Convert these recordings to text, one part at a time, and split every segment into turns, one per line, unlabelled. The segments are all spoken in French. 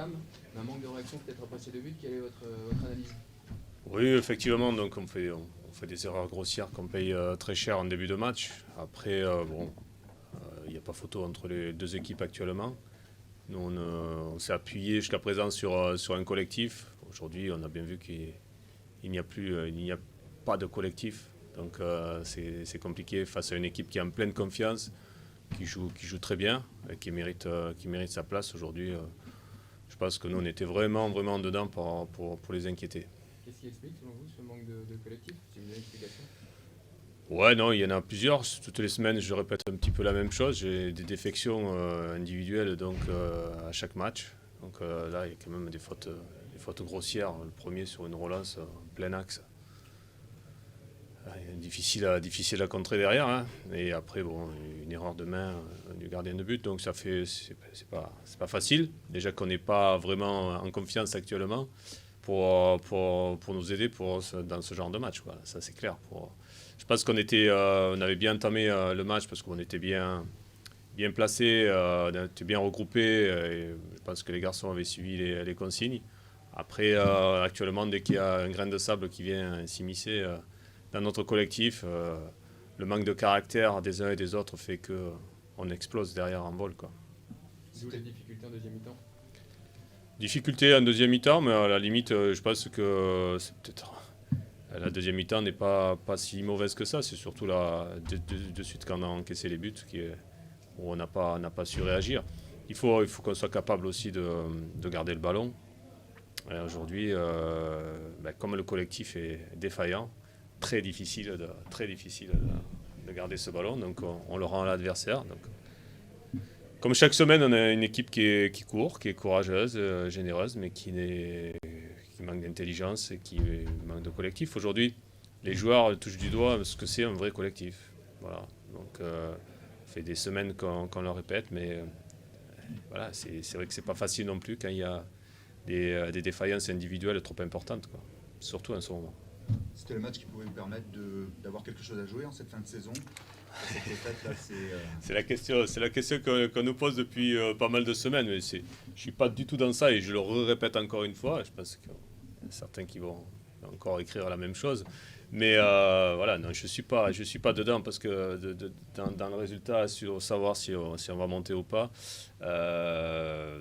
Thuram, un manque de réaction peut-être après ces deux buts. Quelle est votre analyse?
Oui, effectivement, donc on fait des erreurs grossières qu'on paye très cher en début de match. Après, bon, il n'y a pas photo entre les deux équipes actuellement. Nous, on s'est appuyé jusqu'à présent sur un collectif. Aujourd'hui, on a bien vu qu'il n'y a plus, il n'y a pas de collectif. Donc c'est compliqué face à une équipe qui est en pleine confiance, qui joue très bien, et qui mérite sa place aujourd'hui. Je pense que nous, on était vraiment, vraiment dedans pour les inquiéter.
Qu'est-ce qui explique selon vous ce manque de collectif? C'est une explication?
Ouais, non, il y en a plusieurs. Toutes les semaines, je répète un petit peu la même chose. J'ai des défections individuelles donc, à chaque match. Donc là, il y a quand même des fautes grossières. Le premier sur une relance en plein axe. Difficile à contrer derrière. Hein. Et après, bon, une erreur de main du gardien de but. Donc c'est pas facile. Déjà qu'on n'est pas vraiment en confiance actuellement pour nous aider dans ce genre de match. Quoi. Ça, c'est clair. Je pense on avait bien entamé le match parce qu'on était bien placés, on était bien regroupés. Et je pense que les garçons avaient suivi les consignes. Après, actuellement, dès qu'il y a un grain de sable qui vient s'immiscer dans notre collectif, le manque de caractère des uns et des autres fait qu'on explose derrière en vol. Quoi.
D'où les difficultés en deuxième mi-temps.
Difficulté en deuxième mi-temps, mais à la limite, je pense que c'est peut-être. La deuxième mi-temps n'est pas si mauvaise que ça. C'est surtout là, de suite quand on a encaissé les buts, où on n'a pas su réagir. Il faut qu'on soit capable aussi de garder le ballon. Et aujourd'hui, comme le collectif est défaillant, très difficile de garder ce ballon. Donc on le rend à l'adversaire. Donc, comme chaque semaine, on a une équipe qui court, qui est courageuse, généreuse, mais qui manque d'intelligence et qui manque de collectif. Aujourd'hui, les joueurs touchent du doigt ce que c'est un vrai collectif. Voilà. Donc, ça fait des semaines qu'on le répète, mais voilà, c'est vrai que c'est pas facile non plus quand il y a des défaillances individuelles trop importantes, quoi. Surtout en ce moment.
C'était le match qui pouvait vous permettre d'avoir quelque chose à jouer en cette fin de saison. Cette défaite, là,
C'est la question qu'on nous pose depuis pas mal de semaines. Mais je suis pas du tout dans ça et je le répète encore une fois. Je pense qu'il y a certains qui vont encore écrire la même chose. Mais voilà, non, je suis pas dedans parce que dans le résultat, sur savoir si on va monter ou pas,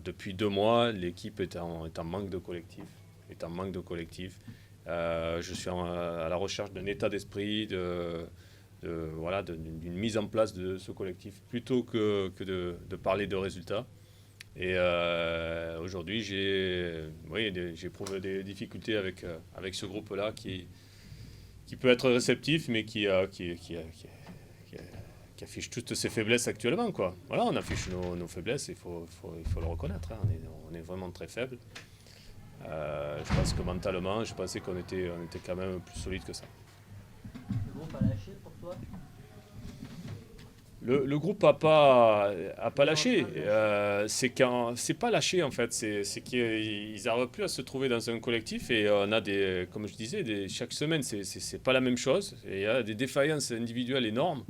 depuis 2 mois, l'équipe est en manque de collectif. Je suis à la recherche d'un état d'esprit, d'une mise en place de ce collectif, plutôt que de parler de résultats. Et aujourd'hui, j'éprouve des difficultés avec ce groupe-là qui peut être réceptif, mais qui affiche toutes ses faiblesses actuellement, quoi. Voilà, on affiche nos faiblesses, il faut le reconnaître. Hein. On est vraiment très faible. Je pense que mentalement, je pensais qu'on était quand même plus solide que ça.
Le groupe a lâché pour toi?
Le groupe a pas lâché. C'est pas lâché en fait. C'est qu'ils n'arrivent plus à se trouver dans un collectif et on a comme je disais, chaque semaine c'est pas la même chose. Et il y a des défaillances individuelles énormes.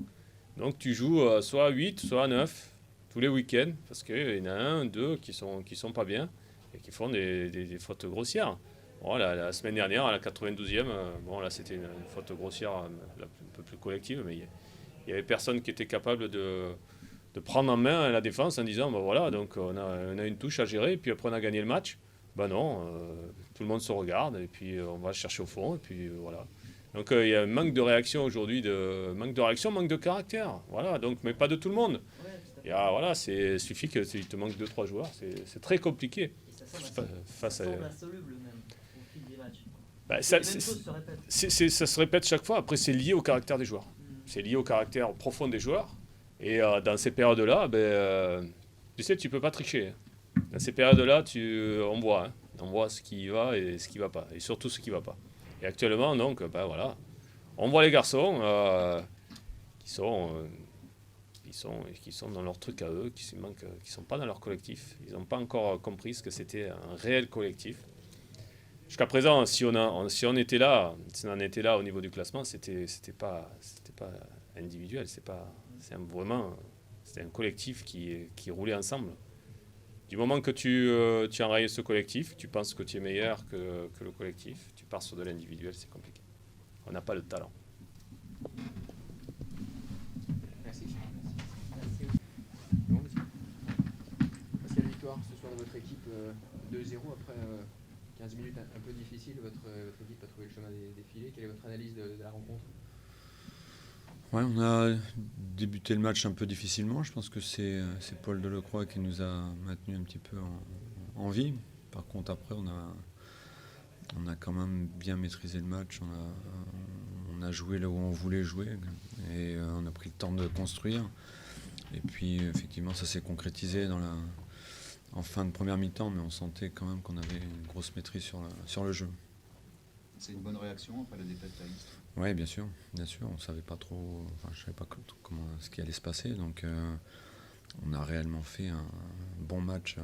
Donc tu joues soit à 8, soit à 9 tous les week-ends parce qu'il y en a un, deux qui sont pas bien et qui font des fautes grossières. Bon, la semaine dernière, à la 92e, bon là c'était une faute grossière un peu plus collective, mais il n'y avait personne qui était capable de prendre en main la défense en disant voilà, donc on a une touche à gérer, et puis après on a gagné le match. Non, tout le monde se regarde, et puis on va chercher au fond, et puis voilà. Donc il y a un manque de réaction aujourd'hui, manque de caractère. Voilà, donc, mais pas de tout le monde.
Ouais,
Voilà, il suffit qu'il te manque 2-3 joueurs, c'est très compliqué.
et ça semble insoluble même au fil des matchs.
Bah,
Les mêmes choses se répètent.
ça se répète chaque fois. Après, c'est lié au caractère des joueurs. C'est lié au caractère profond des joueurs. Et dans ces périodes-là, tu sais, tu peux pas tricher. Dans ces périodes-là, on voit. Hein. On voit ce qui va et ce qui va pas. Et surtout ce qui va pas. Et actuellement, donc, voilà. On voit les garçons qui sont dans leur truc à eux, qui sont pas dans leur collectif. Ils n'ont pas encore compris ce que c'était un réel collectif. Jusqu'à présent, si on en était là au niveau du classement, c'était pas individuel, c'était un collectif qui roulait ensemble. Du moment que tu enrayes ce collectif, tu penses que tu es meilleur que le collectif, tu pars sur de l'individuel, c'est compliqué. On n'a pas le talent.
Merci. Bon, monsieur. Parce qu'il y a la victoire ce soir de votre équipe 2-0 après 15 minutes un peu difficiles. Votre équipe a trouvé le chemin des filets. Quelle est votre analyse de la rencontre?
Ouais, on a débuté le match un peu difficilement. Je pense que c'est Paul Delecroix qui nous a maintenu un petit peu en vie. Par contre, après, on a quand même bien maîtrisé le match. On a joué là où on voulait jouer et on a pris le temps de construire. Et puis, effectivement, ça s'est concrétisé en fin de première mi-temps, mais on sentait quand même qu'on avait une grosse maîtrise sur le jeu.
C'est une bonne réaction après la défaite à Istres?
Oui, bien sûr. On savait pas trop, enfin, je savais pas ce qui allait se passer. Donc, on a réellement fait un bon match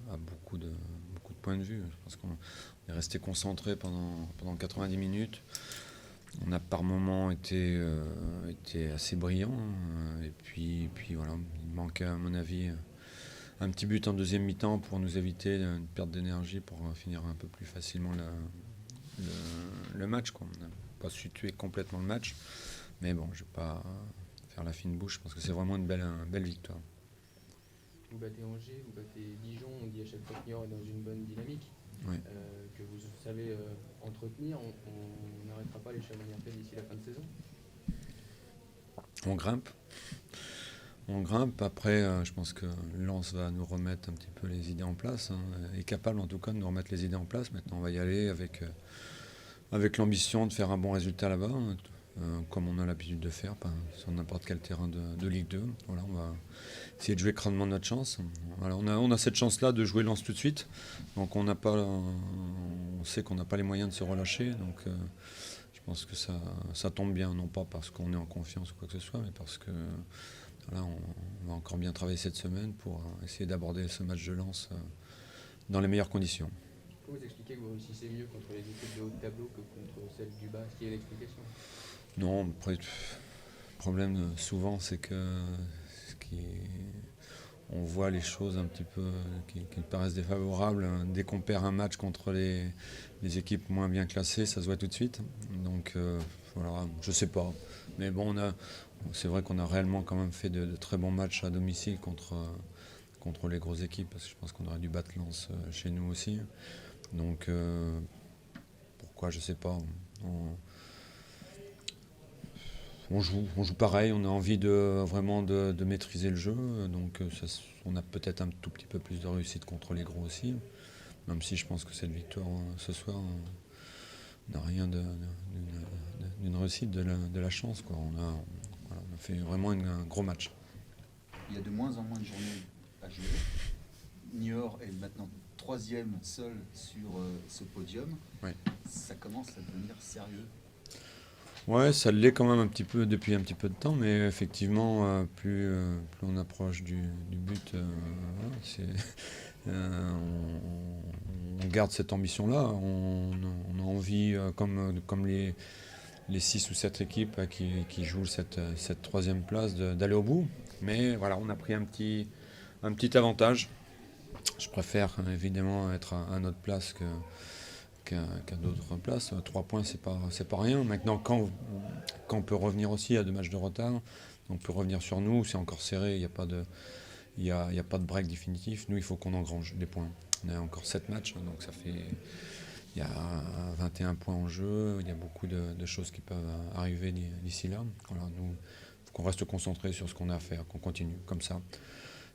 à beaucoup de points de vue. Je pense qu'on est resté concentré pendant 90 minutes. On a par moments été assez brillant. Et puis voilà, il manquait à mon avis un petit but en deuxième mi-temps pour nous éviter une perte d'énergie pour finir un peu plus facilement le match, quoi. On n'a pas su tuer complètement le match, mais bon, je ne vais pas faire la fine bouche, parce que c'est vraiment une belle victoire.
Vous battez Angers, vous battez Dijon, on dit à chaque fois que Niort est dans une bonne dynamique,
Oui.
que vous savez entretenir. On n'arrêtera pas les Chamoniartais d'ici la fin de saison?
On grimpe. Après, je pense que Lens va nous remettre un petit peu les idées en place, hein, est capable en tout cas de nous remettre les idées en place. Maintenant, on va y aller avec l'ambition de faire un bon résultat là-bas, comme on a l'habitude de faire sur n'importe quel terrain de Ligue 2. Voilà, on va essayer de jouer crânement notre chance. Voilà, on a cette chance-là de jouer Lens tout de suite. Donc on sait qu'on n'a pas les moyens de se relâcher. Donc je pense que ça tombe bien, non pas parce qu'on est en confiance ou quoi que ce soit, mais parce que voilà, on va encore bien travailler cette semaine pour essayer d'aborder ce match de Lens dans les meilleures conditions.
Pourquoi vous expliquez que vous réussissez mieux contre les équipes de haut de tableau que contre celles du bas? Est-ce qu'il y a une explication?
Non, après, le problème souvent, c'est que on voit les choses un petit peu qui paraissent défavorables. Dès qu'on perd un match contre les équipes moins bien classées, ça se voit tout de suite. Donc voilà, je sais pas. Mais bon, c'est vrai qu'on a réellement quand même fait de très bons matchs à domicile contre les grosses équipes, parce que je pense qu'on aurait dû battre Lens chez nous aussi. Donc pourquoi, je sais pas. On joue pareil, on a envie vraiment de maîtriser le jeu, donc on a peut-être un tout petit peu plus de réussite contre les gros aussi, même si je pense que cette victoire ce soir n'a rien d'une réussite, de la chance, quoi. On a fait vraiment un gros match.
Il y a de moins en moins de journées à jouer. Niort est maintenant 3e seul sur ce podium.
Ouais.
Ça commence à devenir sérieux.
Ouais, ça l'est quand même un petit peu depuis un petit peu de temps, mais effectivement, plus on approche du but, voilà, on garde cette ambition-là. On a envie, comme les 6 ou 7 équipes qui jouent cette 3e place, d'aller au bout. Mais voilà, on a pris un petit avantage. Je préfère évidemment être à notre place qu'à d'autres places. 3 points, c'est pas rien. Maintenant, quand on peut revenir aussi à 2 matchs de retard, on peut revenir sur nous, c'est encore serré, il n'y a pas de break définitif. Nous, il faut qu'on engrange des points. On a encore 7 matchs, donc il y a 21 points en jeu, il y a beaucoup de choses qui peuvent arriver d'ici là. Voilà, nous, il faut qu'on reste concentré sur ce qu'on a à faire, qu'on continue comme ça,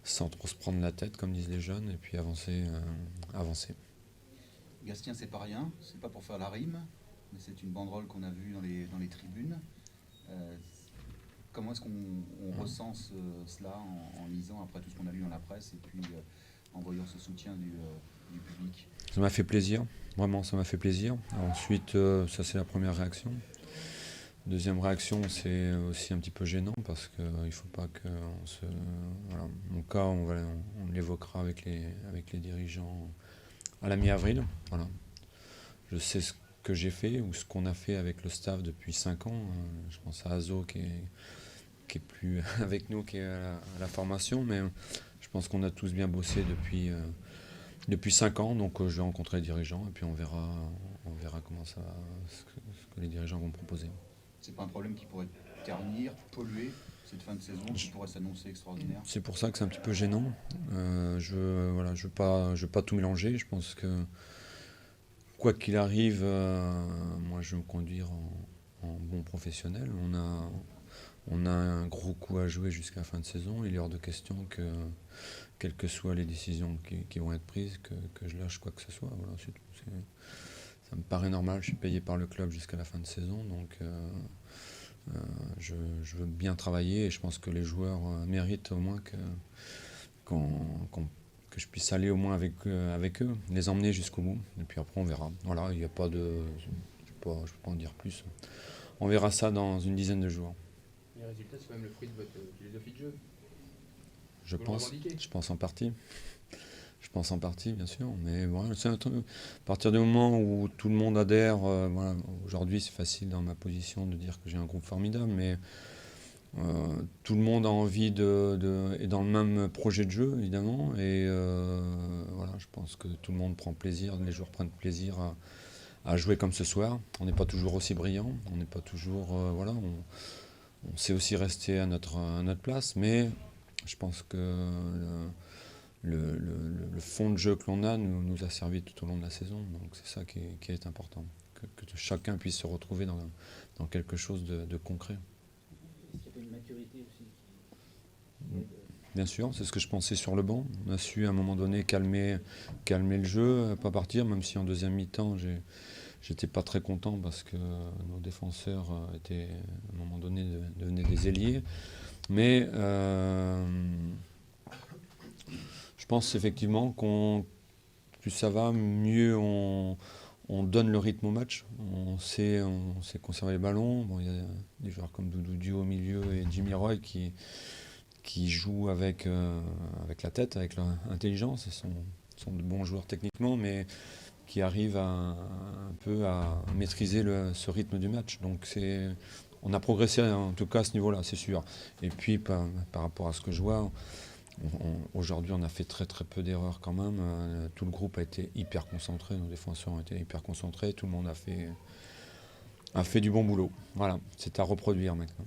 sans trop se prendre la tête, comme disent les jeunes, et puis avancer.
Gastien, c'est pas rien, c'est pas pour faire la rime, mais c'est une banderole qu'on a vue dans les tribunes. Comment est-ce qu'on ressent cela en lisant après tout ce qu'on a lu dans la presse et puis en voyant ce soutien du public?
Ça m'a fait plaisir, vraiment ça m'a fait plaisir. Ensuite, ça c'est la première réaction. Deuxième réaction, c'est aussi un petit peu gênant parce qu'il ne faut pas qu'on se... Voilà, mon cas, on l'évoquera avec les dirigeants à la mi-avril. Voilà. Je sais ce que j'ai fait ou ce qu'on a fait avec le staff depuis 5 ans. Je pense à Azo qui est plus avec nous, qui est à la formation, mais je pense qu'on a tous bien bossé depuis 5 ans, donc je vais rencontrer les dirigeants et puis on verra comment ça, ce que les dirigeants vont me proposer.
C'est pas un problème qui pourrait ternir, polluer cette fin de saison, qui pourrait s'annoncer extraordinaire?
C'est pour ça que c'est un petit peu gênant. Je veux pas tout mélanger. Je pense que quoi qu'il arrive, moi je vais me conduire en bon professionnel. On a un gros coup à jouer jusqu'à la fin de saison. Il est hors de question que, quelles que soient les décisions qui vont être prises, que je lâche quoi que ce soit. Voilà, c'est tout. Ça me paraît normal. Je suis payé par le club jusqu'à la fin de saison, donc je veux bien travailler et je pense que les joueurs méritent au moins que je puisse aller au moins avec eux, les emmener jusqu'au bout. Et puis après on verra. Voilà, il n'y a pas de, je peux pas en dire plus. On verra ça dans une dizaine de jours.
Les résultats, c'est quand même le fruit de votre philosophie de jeu.
Je
Vous le
pense,
revendiquez?
je pense en partie. Je pense en partie, bien sûr. Mais voilà, c'est un truc. À partir du moment où tout le monde adhère, voilà, aujourd'hui c'est facile dans ma position de dire que j'ai un groupe formidable, mais tout le monde a envie est dans le même projet de jeu, évidemment. Et voilà, je pense que tout le monde prend plaisir, les joueurs prennent plaisir à jouer comme ce soir. On n'est pas toujours aussi brillant, on n'est pas toujours. Voilà, on sait aussi rester à notre place, mais je pense que le fond de jeu que l'on a nous a servi tout au long de la saison. Donc c'est ça qui est important, que chacun puisse se retrouver dans quelque chose de concret.
Est-ce qu'il y a une maturité aussi
Bien sûr, c'est ce que je pensais sur le banc. On a su à un moment donné calmer le jeu, pas partir, même si en deuxième mi-temps j'étais pas très content parce que nos défenseurs étaient à un moment donné devenaient des ailiers. Mais je pense effectivement plus ça va, mieux on donne le rythme au match. On sait conserver les ballons. Bon, il y a des joueurs comme Doudou Dio au milieu et Jimmy Roy qui jouent avec la tête, avec leur intelligence. Ils sont de bons joueurs techniquement, mais qui arrivent un peu à maîtriser ce rythme du match. Donc on a progressé en tout cas à ce niveau-là, c'est sûr. Et puis par rapport à ce que je vois, aujourd'hui on a fait très très peu d'erreurs quand même. Tout le groupe a été hyper concentré, nos défenseurs ont été hyper concentrés, tout le monde a fait du bon boulot. Voilà, c'est à reproduire maintenant.